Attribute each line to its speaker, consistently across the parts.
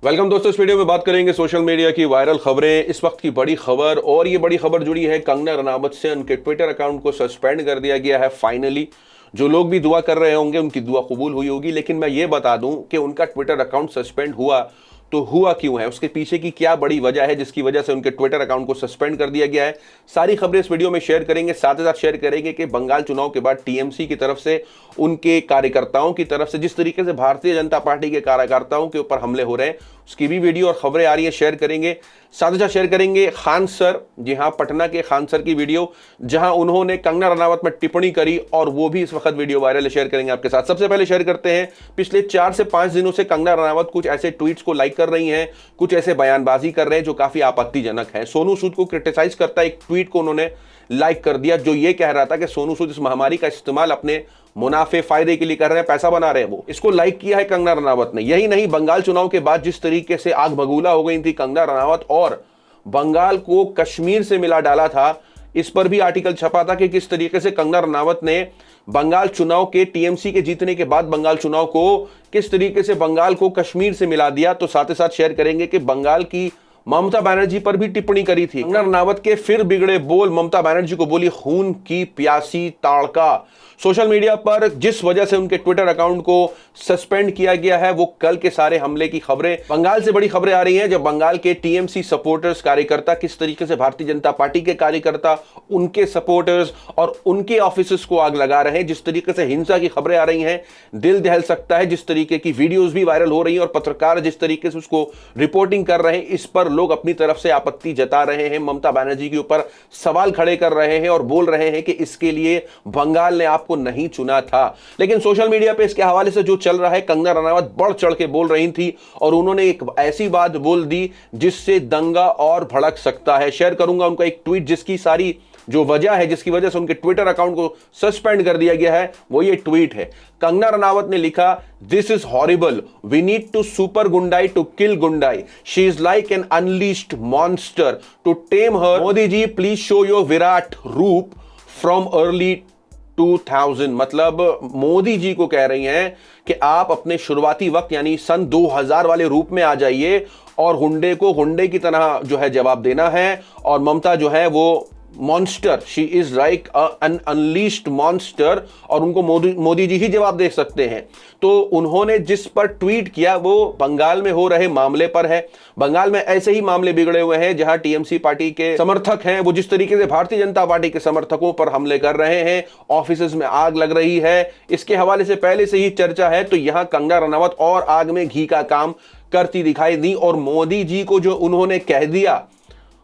Speaker 1: Welcome दोस्तों। इस video में बात करेंगे सोशल मीडिया की वायरल खबरें, इस वक्त की बड़ी खबर। और ये बड़ी खबर जुड़ी है कंगना रनावत से। उनके ट्विटर अकाउंट को सस्पेंड कर दिया गया है फाइनली। जो लोग भी दुआ कर रहे होंगे उनकी दुआ कबूल हुई होगी, लेकिन मैं ये बता दूं कि उनका ट्विटर अकाउंट सस्पेंड हुआ तो हुआ क्यों है, उसके पीछे की क्या बड़ी वजह है जिसकी वजह से उनके ट्विटर अकाउंट को सस्पेंड कर दिया गया है। सारी खबरें इस वीडियो में शेयर करेंगे। साथ ही साथ शेयर करेंगे कि बंगाल चुनाव के बाद टीएमसी की तरफ से, उनके कार्यकर्ताओं की तरफ से जिस तरीके से भारतीय जनता पार्टी के कार्यकर्ताओं के ऊपर हमले हो रहे हैं उसकी भी वीडियो और खबरें आ रही है, शेयर करेंगे। साथ ही साथ शेयर करेंगे खान सर, जी हां, पटना के खान सर की वीडियो जहां उन्होंने कंगना रनावत में टिप्पणी करी और वो भी इस वक्त वीडियो वायरल है, शेयर करेंगे आपके साथ। सबसे पहले शेयर करते हैं, पिछले 4 से 5 दिनों से कंगना रनावत कुछ ऐसे ट्वीट्स को लाइक कर रही हैं, कुछ ऐसे बयानबाजी कर रहे हैं जो काफी आपत्तिजनक है। सोनू सूद को क्रिटिसाइज करता है एक ट्वीट को उन्होंने लाइक कर दिया जो ये कह रहा था कि सोनू सूद इस महामारी का इस्तेमाल अपने मुनाफे फायदे के लिए कर रहे हैं, पैसा बना रहे हैं। वो इसको लाइक किया है कंगना रनावत ने। यही नहीं, बंगाल चुनाव के बाद जिस तरीके से आग बगूला हो गई थी कंगना रनावत और बंगाल को कश्मीर से मिला डाला था, इस पर भी आर्टिकल छपा था कि किस तरीके से कंगना रनावत ने बंगाल चुनाव के टीएमसी के जीतने के बाद बंगाल चुनाव को किस तरीके से बंगाल को कश्मीर से मिला दिया। तो साथ ही साथ शेयर करेंगे कि बंगाल की ममता बनर्जी पर भी टिप्पणी करी थी। कंगना रनावत के फिर बिगड़े बोल, ममता बनर्जी को बोली खून की प्यासी ताड़का। सोशल मीडिया पर जिस वजह से उनके ट्विटर अकाउंट को सस्पेंड किया गया है वो कल के सारे हमले की खबरें। बंगाल से बड़ी खबरें आ रही हैं जब बंगाल के टीएमसी सपोर्टर्स, कार्यकर्ता किस तरीके से भारतीय जनता पार्टी के कार्यकर्ता, उनके सपोर्टर्स और उनके ऑफिसेस को आग लगा रहे हैं। जिस तरीके से हिंसा की खबरें आ रही हैं, दिल दहल सकता है। जिस तरीके की वीडियोस भी वायरल हो रही हैं और पत्रकार जिस तरीके से उसको रिपोर्टिंग कर रहे हैं, इस पर लोग अपनी तरफ से आपत्ति जता रहे हैं, ममता बनर्जी के ऊपर सवाल खड़े कर रहे हैं और बोल रहे हैं कि इसके लिए बंगाल ने आपको नहीं चुना था। लेकिन सोशल मीडिया पे इसके हवाले से जो चल रहा है, कंगना रनावत बढ़ चढ़ के बोल रही थी और उन्होंने एक ऐसी बात बोल दी जिससे दंगा और भड़क सकता है। शेयर करूंगा उनका एक ट्वीट जिसकी सारी जो वजह है, जिसकी वजह से उनके ट्विटर अकाउंट को सस्पेंड कर दिया गया है, वो ये ट्वीट है। कंगना रनावत ने लिखा, this is horrible, we need to super गुंडाई टू किल गुंडाई, she is like an unleashed monster, to tame her Modi ji please show your विराट रूप फ्रॉम अर्ली 2000। मतलब मोदी जी को कह रही हैं कि आप अपने शुरुआती वक्त यानी सन 2000 वाले रूप में आ जाइए और हुंडे को हुंडे की तरह जो है जवाब देना है। और ममता जो है वो monster, she is like an unleashed monster, और उनको मोदी जी ही जवाब दे सकते हैं। तो उन्होंने जिस पर ट्वीट किया वो बंगाल में हो रहे मामले पर है। बंगाल में ऐसे ही मामले बिगड़े हुए हैं जहां टीएमसी पार्टी के समर्थक हैं, वो जिस तरीके से भारतीय जनता पार्टी के समर्थकों पर हमले कर रहे हैं, ऑफिसेज में आग लग रही है, इसके हवाले से पहले से ही चर्चा है। तो यहां कंगना रनावत और आग में घी का काम करती दिखाई दी और मोदी जी को जो उन्होंने कह दिया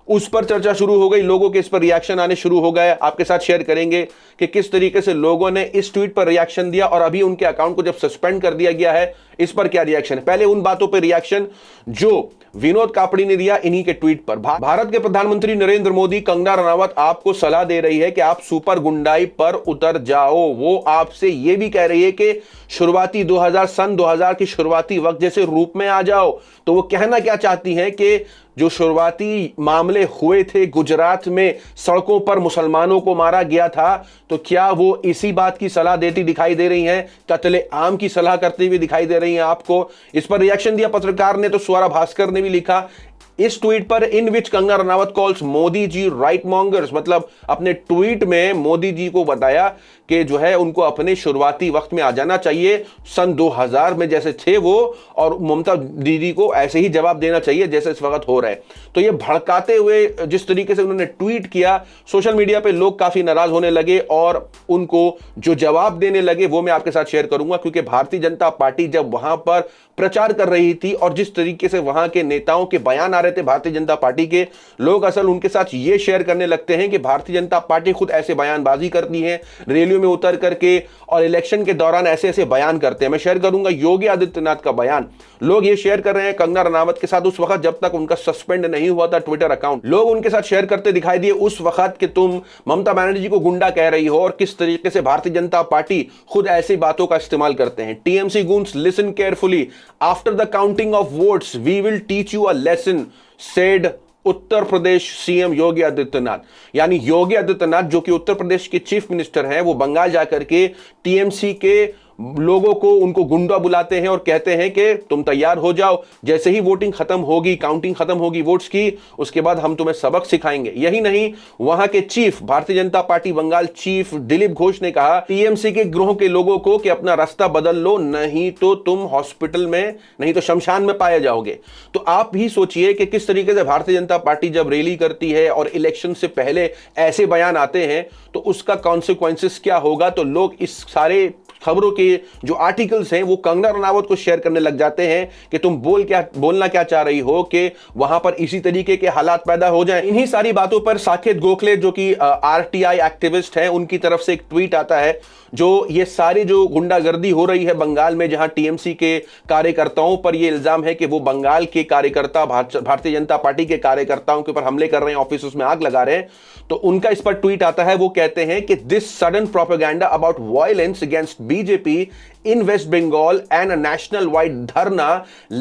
Speaker 1: उस पर चर्चा शुरू हो गई, लोगों के इस पर रिएक्शन आने शुरू हो गए। आपके साथ शेयर करेंगे कि किस तरीके से लोगों ने इस ट्वीट पर रिएक्शन दिया और अभी उनके अकाउंट को जब सस्पेंड कर दिया गया है इस पर क्या रिएक्शन है। पहले उन बातों पर रिएक्शन जो विनोद कापड़ी ने दिया इन्हीं के ट्वीट पर। भारत के प्रधानमंत्री नरेंद्र मोदी, कंगना रनावत आपको सलाह दे रही है कि आप सुपर गुंडाई पर उतर जाओ। वो आपसे ये भी कह रही है कि शुरुआती सन 2000 की शुरुआती वक्त जैसे रूप में आ जाओ। तो वो कहना क्या चाहती हैं कि जो शुरुआती मामले हुए थे गुजरात में, सड़कों पर मुसलमानों को मारा गया था, तो क्या वो इसी बात की सलाह देती दिखाई दे रही हैं, कत्ले आम की सलाह करती हुई दिखाई दे रही हैं आपको। इस पर रिएक्शन दिया पत्रकार ने, तो स्वरा भास्कर ने भी लिखा इस ट्वीट पर, इन विच Kangana Ranaut calls Modi ji right mongers. मतलब अपने ट्वीट में मोदी जी को बताया कि जो है उनको अपने शुरुआती वक्त में आ जाना चाहिए, सन 2000 में जैसे थे वो, और ममता दीदी को ऐसे ही जवाब देना चाहिए जैसे इस वक्त हो रहा है। तो ये भड़काते हुए जिस तरीके से उन्होंने ट्वीट किया, सोशल मीडिया पे लोग काफी नाराज होने लगे और उनको जो जवाब देने लगे वो मैं आपके साथ शेयर करूंगा। क्योंकि भारतीय जनता पार्टी जब वहां पर प्रचार कर रही थी और जिस तरीके से वहां के नेताओं के बयान आ रहे थे भारतीय जनता पार्टी के, लोग असल उनके साथ ये शेयर करने लगते हैं कि भारतीय जनता पार्टी खुद ऐसे बयानबाजी करती है, रैलियों में उतर करके और इलेक्शन के दौरान ऐसे ऐसे बयान करते हैं। मैं शेयर करूंगा योगी आदित्यनाथ का बयान, लोग ये शेयर कर रहे हैं कंगना रनावत के साथ उस वक्त जब तक उनका सस्पेंड नहीं हुआ था ट्विटर अकाउंट, लोग उनके साथ शेयर करते दिखाई दिए उस वक्त कि तुम ममता बनर्जी को गुंडा कह रही हो और किस तरीके से भारतीय जनता पार्टी खुद ऐसी बातों का इस्तेमाल करते हैं। TMC goons listen carefully, after the counting of votes we will teach you a lesson, said Uttar Pradesh CM Yogi Adityanath. यानी योगी आदित्यनाथ जो कि उत्तर प्रदेश के चीफ मिनिस्टर हैं, वो बंगाल जाकर के टीएमसी के लोगों को, उनको गुंडा बुलाते हैं और कहते हैं कि तुम तैयार हो जाओ, जैसे ही वोटिंग खत्म होगी, काउंटिंग खत्म होगी वोट्स की, उसके बाद हम तुम्हें सबक सिखाएंगे। यही नहीं, वहां के chief, Bharatiya Janata party Bengal chief Dilip Ghosh ने कहा टीएमसी के गिरोह के लोगों को कि अपना रास्ता बदल लो, नहीं तो तुम हॉस्पिटल में, नहीं तो शमशान में पाए जाओगे। तो आप ही सोचिए कि किस तरीके से भारतीय जनता पार्टी जब रैली करती है और इलेक्शन से पहले ऐसे बयान आते हैं तो उसका कॉन्सिक्वेंसेस क्या होगा। तो लोग इस सारे खबरों के जो आर्टिकल्स हैं वो कंगना रनावत को शेयर करने लग जाते हैं कि तुम बोलना क्या चाह रही हो कि वहां पर इसी तरीके के हालात पैदा हो जाएं। इन्हीं सारी बातों पर साकेत गोखले जो कि आरटीआई एक्टिविस्ट हैं, उनकी तरफ से एक ट्वीट आता है जो ये सारी जो गुंडागर्दी हो रही है बंगाल में, जहां टीएमसी के कार्यकर्ताओं पर ये इल्जाम है कि वो बंगाल के कार्यकर्ता भारतीय जनता पार्टी के कार्यकर्ताओं के ऊपर हमले कर रहे हैं, ऑफिस में आग लगा रहे हैं। तो उनका इस पर ट्वीट आता है, वो कहते हैं कि this sudden propaganda about violence against BJP in West Bengal and a national-wide dharna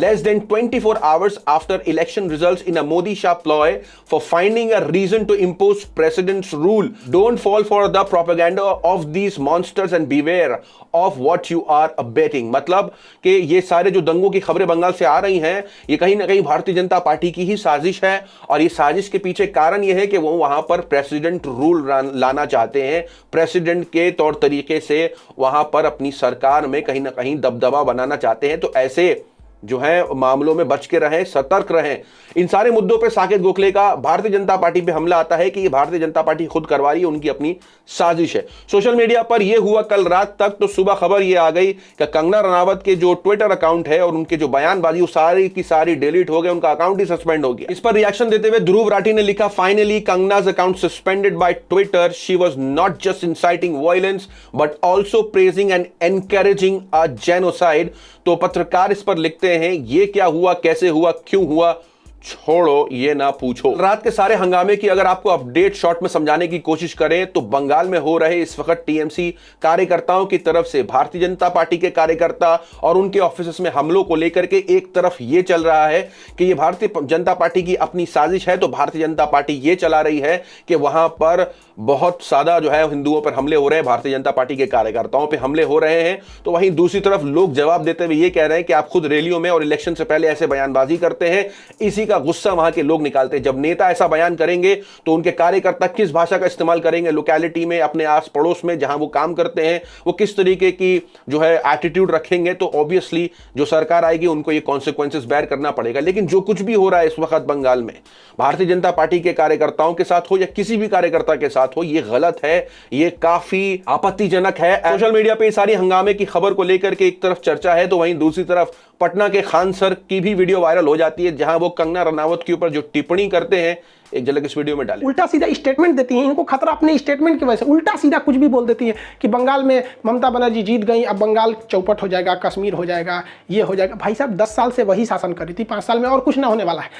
Speaker 1: less than 24 hours after election results in a Modi-Shah ploy for finding a reason to impose president's rule. Don't fall for the propaganda of these monsters and beware of what you are abetting. मतलब कि ये सारे जो दंगों की खबरें बंगाल से आ रही हैं, ये कहीं ना कहीं भारतीय जनता पार्टी की ही साजिश है, और ये साजिश के पीछे कारण ये है कि वो वहां पर प्रेसिडेंट रूल लाना चाहते हैं, प्रेसिडेंट के तौर तरीके से वहां पर अपनी सरकार में कहीं ना कहीं दबदबा बनाना चाहते हैं। तो ऐसे जो है मामलों में बच के रहें, सतर्क रहें। इन सारे मुद्दों पे साकेत गोखले का भारतीय जनता पार्टी पे हमला आता है कि ये भारतीय जनता पार्टी खुद करवा रही है, उनकी अपनी साजिश है। सोशल मीडिया पर ये हुआ कल रात तक, तो सुबह खबर ये आ गई कि कंगना रनावत के जो ट्विटर अकाउंट है और उनके जो बयानबाजी वो सारी की सारी डिलीट हो गए, उनका अकाउंट ही सस्पेंड हो गया। इस पर रिएक्शन देते हुए ध्रुव राठी ने लिखा, finally कंगना's account suspended by Twitter. She was not just inciting violence but also praising and encouraging a genocide. तो पत्रकार इस पर लिखते हैं, ये क्या हुआ, कैसे हुआ, क्यों हुआ, छोड़ो ये ना पूछो। रात के सारे हंगामे की अगर आपको अपडेट शॉर्ट में समझाने की कोशिश करें तो बंगाल में हो रहे इस वक्त टीएमसी कार्यकर्ताओं की तरफ से भारतीय जनता पार्टी के कार्यकर्ता और उनके ऑफिस में हमलों को लेकर के एक तरफ ये चल रहा है कि ये भारतीय जनता पार्टी की अपनी साजिश है, तो भारतीय जनता पार्टी ये चला रही है कि वहां पर बहुत ज्यादा जो है हिंदुओं पर हमले हो रहे हैं, भारतीय जनता पार्टी के कार्यकर्ताओं पर हमले हो रहे हैं। तो वहीं दूसरी तरफ लोग जवाब देते हुए ये कह रहे हैं कि आप खुद रैलियों में और इलेक्शन से पहले ऐसे बयानबाजी करते हैं, इसी का गुस्सा वहां के लोग निकालते हैं। जब नेता ऐसा बयान करेंगे तो उनके कार्यकर्ता किस भाषा का इस्तेमाल करेंगे, लोकेलिटी में, अपने आस पड़ोस में जहां वो काम करते हैं, वो किस तरीके की जो है एटीट्यूड रखेंगे, तो ऑब्वियसली जो सरकार आएगी उनको ये कॉन्सिक्वेंसेस बेयर करना पड़ेगा। लेकिन जो कुछ भी हो रहा है इस वक्त बंगाल में भारतीय जनता पार्टी के कार्यकर्ताओं के साथ हो या किसी भी कार्यकर्ता के साथ हो, ये गलत है, ये काफी आपत्तिजनक है। सोशल मीडिया पे सारी हंगामे की खबर को लेकर के एक तरफ चर्चा है, तो वहीं दूसरी तरफ पटना के खान सर की भी वीडियो वायरल हो जाती है, जहां वो कंगना रनावत के ऊपर जो टिप्पणी करते हैं, एक झलक इस वीडियो में डालें।
Speaker 2: उल्टा सीधा स्टेटमेंट देती हैं, इनको खतरा अपने स्टेटमेंट की वजह से उल्टा सीधा कुछ भी बोल देती हैं कि बंगाल में ममता बनर्जी जीत गई, अब बंगाल चौपट हो जाएगा, कश्मीर हो जाएगा, ये हो जाएगा। भाई साहब 10 साल से वही शासन कर रही थी, 5 साल में और कुछ ना होने वाला है।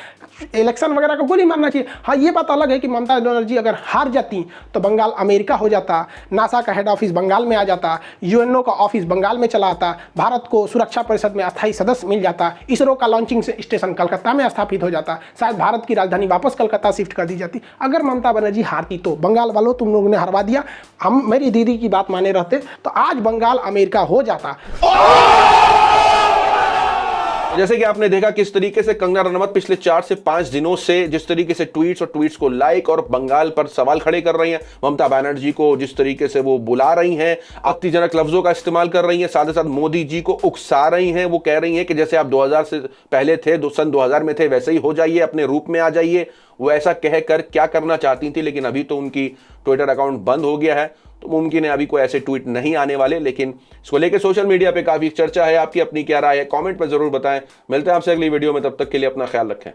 Speaker 2: इलेक्शन वगैरह को गोली मारना चाहिए। हाँ, ये बात अलग है कि ममता बनर्जी अगर हार जाती तो बंगाल अमेरिका हो जाता, नासा का हेड ऑफिस बंगाल में आ जाता, यूएनओ का ऑफिस बंगाल में चला आता, भारत को सुरक्षा परिषद में अस्थायी सदस्य मिल जाता, इसरो का लॉन्चिंग स्टेशन कलकत्ता में स्थापित हो जाता, शायद भारत की राजधानी वापस कलकत्ता शिफ्ट कर दी जाती। अगर ममता बनर्जी हारती तो बंगाल वालों तुम लोगों ने हरवा दिया, हम मेरी दीदी की बात माने रहते तो आज बंगाल अमेरिका हो जाता।
Speaker 1: जैसे कि आपने देखा किस तरीके से कंगना रनावत पिछले 4 से 5 दिनों से जिस तरीके से ट्वीट्स को लाइक और बंगाल पर सवाल खड़े कर रही हैं, ममता बनर्जी को जिस तरीके से वो बुला रही हैं, आपत्तिजनक लफ्जों का इस्तेमाल कर रही हैं, साथ ही साथ मोदी जी को उकसा रही हैं। वो कह रही हैं कि जैसे आप 2000 से पहले थे, सन 2000 में थे, वैसे ही हो जाइए, अपने रूप में आ जाइए। वो ऐसा कहकर क्या करना चाहती थी, लेकिन अभी तो उनकी ट्विटर अकाउंट बंद हो गया है, तो मुमकिन है अभी कोई ऐसे ट्वीट नहीं आने वाले। लेकिन इसको लेकर सोशल मीडिया पे काफी चर्चा है। आपकी अपनी क्या राय है, कमेंट पर जरूर बताएं। मिलते हैं आपसे अगली वीडियो में, तब तक के लिए अपना ख्याल रखें।